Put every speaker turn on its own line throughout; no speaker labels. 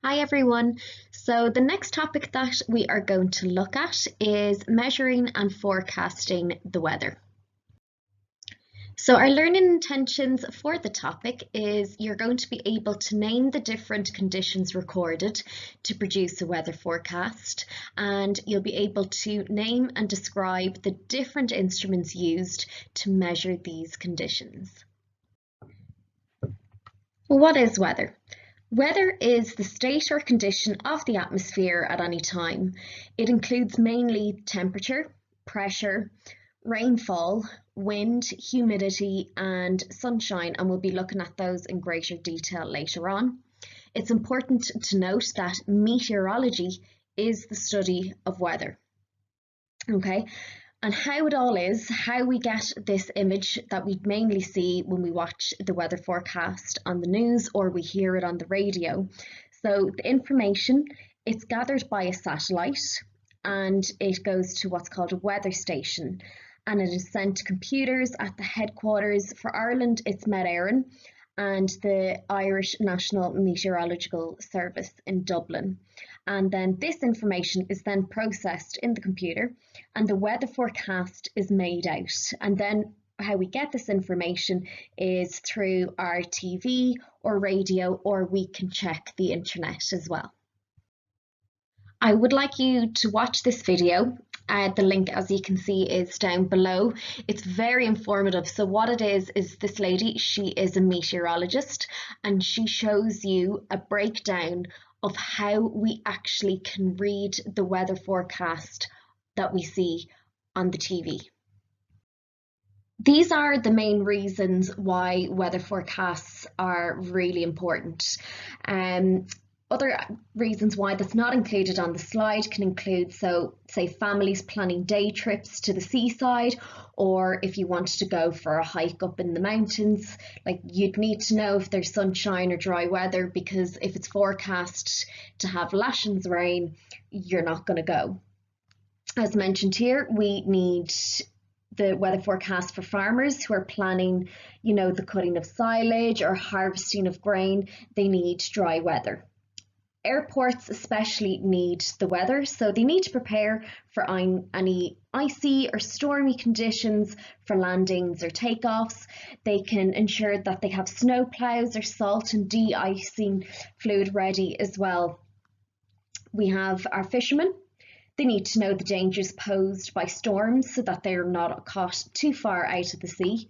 Hi everyone. So the next topic that we are going to look at is measuring and forecasting the weather. So our learning intentions for the topic is you're going to be able to name the different conditions recorded to produce a weather forecast, and you'll be able to name and describe the different instruments used to measure these conditions. Well, what is weather? Weather is the state or condition of the atmosphere at any time. It includes mainly temperature, pressure, rainfall, wind, humidity, and sunshine, and we'll be looking at those in greater detail later on. It's important to note that meteorology is the study of weather. Okay, and how it all is, how we get this image that we mainly see when we watch the weather forecast on the news or we hear it on the radio. So the information, it's gathered by a satellite and it goes to what's called a weather station, and it is sent to computers at the headquarters. For Ireland, it's Met Éireann and the Irish National Meteorological Service in Dublin. And then this information is then processed in the computer and the weather forecast is made out. And then how we get this information is through our TV or radio, or we can check the internet as well. I would like you to watch this video. The link, as you can see, is down below. It's very informative. So what it is this lady, she is a meteorologist, and she shows you a breakdown of how we actually can read the weather forecast that we see on the TV. These are the main reasons why weather forecasts are really important. Other reasons why that's not included on the slide can include, so say families planning day trips to the seaside, or if you wanted to go for a hike up in the mountains, like you'd need to know if there's sunshine or dry weather, because if it's forecast to have lashings rain, you're not going to go. As mentioned here, we need the weather forecast for farmers who are planning, the cutting of silage or harvesting of grain. They need dry weather. Airports especially need the weather, so they need to prepare for any icy or stormy conditions for landings or takeoffs. They can ensure that they have snow plows or salt and de-icing fluid ready as well. We have our fishermen. They need to know the dangers posed by storms so that they're not caught too far out of the sea.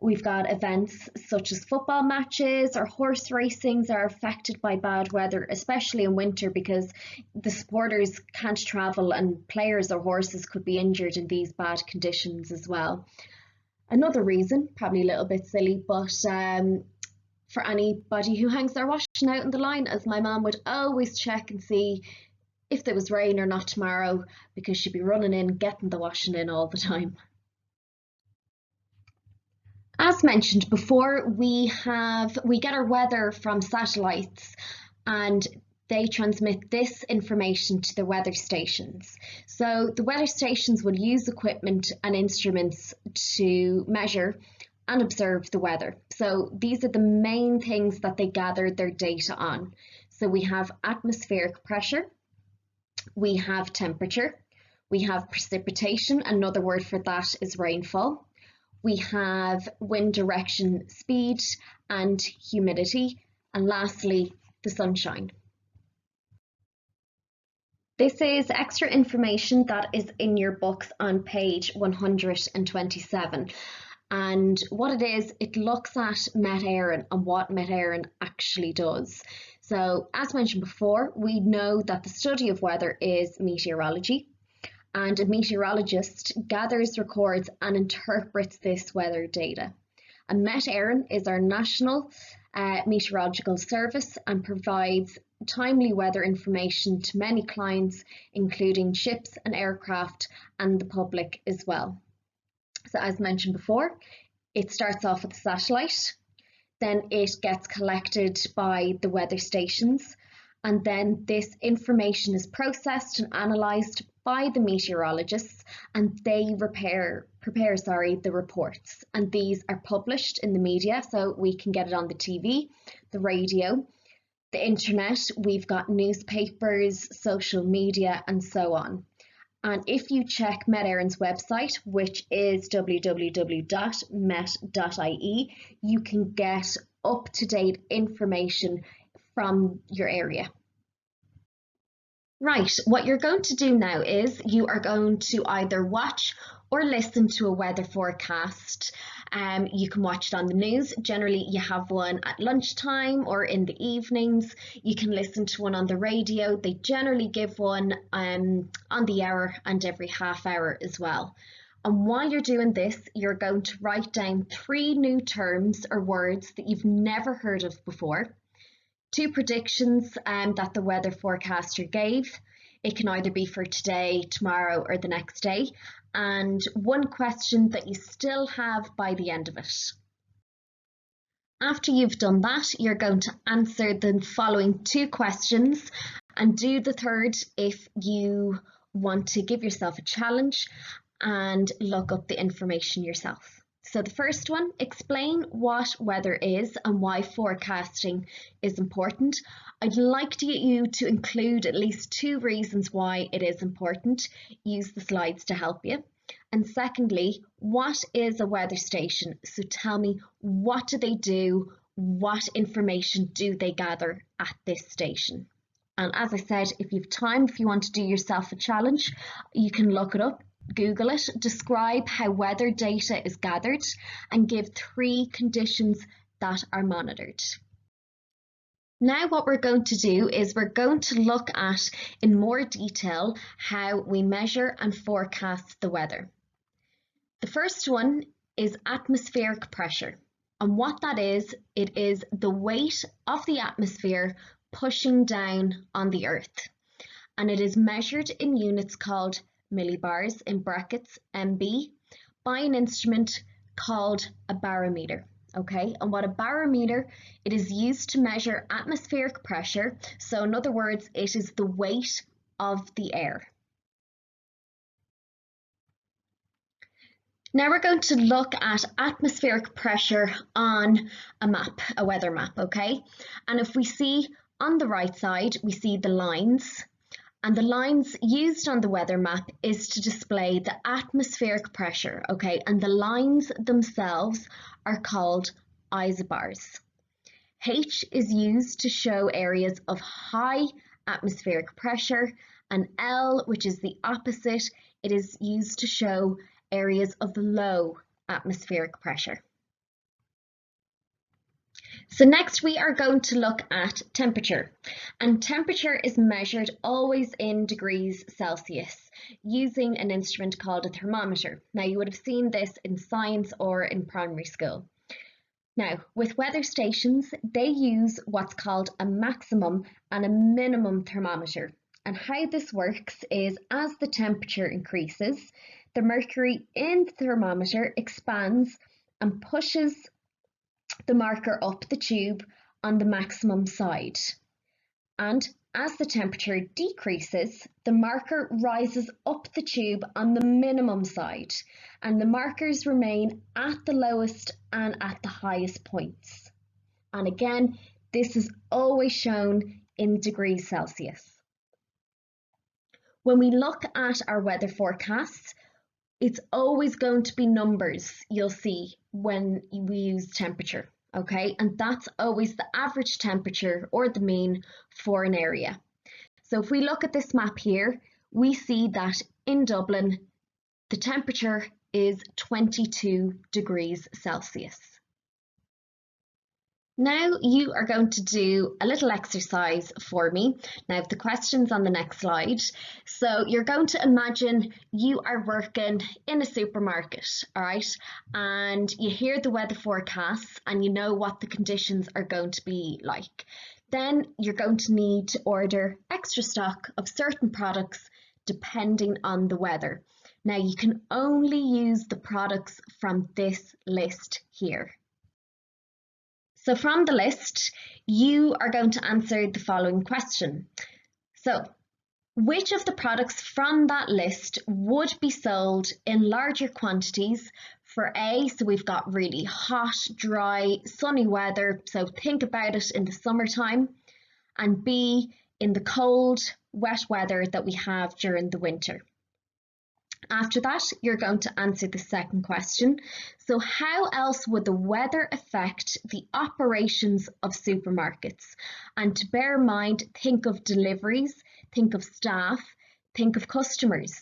We've got events such as football matches or horse racings are affected by bad weather, especially in winter, because the supporters can't travel and players or horses could be injured in these bad conditions as well. Another reason, probably a little bit silly, but for anybody who hangs their washing out in the line, as my mum would always check and see if there was rain or not tomorrow, because she'd be running in, getting the washing in all the time. As mentioned before, we get our weather from satellites, and they transmit this information to the weather stations. So the weather stations will use equipment and instruments to measure and observe the weather. So these are the main things that they gather their data on. So we have atmospheric pressure, we have temperature, we have precipitation, another word for that is rainfall. We have wind direction, speed, and humidity, and lastly, the sunshine. This is extra information that is in your books on page 127. And what it is, it looks at Met Éireann and what Met Éireann actually does. So as mentioned before, we know that the study of weather is meteorology, and a meteorologist gathers, records and interprets this weather data. And Met Éireann is our national meteorological service and provides timely weather information to many clients, including ships and aircraft and the public as well. So as mentioned before, it starts off with a satellite, then it gets collected by the weather stations, and then this information is processed and analysed by the meteorologists, and they prepare the reports, and these are published in the media, so we can get it on the TV, the radio, the internet, we've got newspapers, social media, and so on. And if you check Met Éireann's website, which is www.met.ie, you can get up-to-date information from your area. Right, what you're going to do now is you are going to either watch or listen to a weather forecast. You can watch it on the news. Generally, you have one at lunchtime or in the evenings. You can listen to one on the radio. They generally give one on the hour and every half hour as well. And while you're doing this, you're going to write down 3 new terms or words that you've never heard of before. 2 predictions that the weather forecaster gave. It can either be for today, tomorrow, or the next day, and 1 question that you still have by the end of it. After you've done that, you're going to answer the following 2 questions and do the third if you want to give yourself a challenge and look up the information yourself. So the first one, explain what weather is and why forecasting is important. I'd like to get you to include at least 2 reasons why it is important. Use the slides to help you. And secondly, what is a weather station? So tell me, what do they do? What information do they gather at this station? And as I said, if you've time, if you want to do yourself a challenge, you can look it up. Google it, describe how weather data is gathered, and give 3 conditions that are monitored. Now what we're going to do is we're going to look at in more detail how we measure and forecast the weather. The first one is atmospheric pressure. And what that is, it is the weight of the atmosphere pushing down on the Earth. And it is measured in units called millibars, in brackets MB, by an instrument called a barometer. Okay, and what a barometer, it is used to measure atmospheric pressure. So in other words, it is the weight of the air. Now we're going to look at atmospheric pressure on a map, a weather map, okay? And if we see on the right side, we see the lines. And the lines used on the weather map is to display the atmospheric pressure, okay? And the lines themselves are called isobars. H is used to show areas of high atmospheric pressure, and L, which is the opposite, it is used to show areas of low atmospheric pressure. So next we are going to look at temperature, and temperature is measured always in degrees Celsius using an instrument called a thermometer. Now you would have seen this in science or in primary school. Now with weather stations, they use what's called a maximum and a minimum thermometer, and how this works is as the temperature increases, the mercury in the thermometer expands and pushes the marker up the tube on the maximum side. And as the temperature decreases, the marker rises up the tube on the minimum side, and the markers remain at the lowest and at the highest points. And again, this is always shown in degrees Celsius. When we look at our weather forecasts, it's always going to be numbers you'll see when we use temperature, okay? And that's always the average temperature or the mean for an area. So if we look at this map here, we see that in Dublin, the temperature is 22 degrees Celsius. Now you are going to do a little exercise for me. Now the question's on the next slide. So you're going to imagine you are working in a supermarket, all right? And you hear the weather forecasts and you know what the conditions are going to be like. Then you're going to need to order extra stock of certain products depending on the weather. Now you can only use the products from this list here. So from the list, you are going to answer the following question. So, which of the products from that list would be sold in larger quantities for A? So we've got really hot, dry, sunny weather. So think about it in the summertime. and B, in the cold, wet weather that we have during the winter. After that, you're going to answer the second question. So how else would the weather affect the operations of supermarkets? And to bear in mind, think of deliveries, think of staff, think of customers.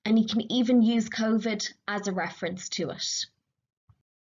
And you can even use COVID as a reference to it.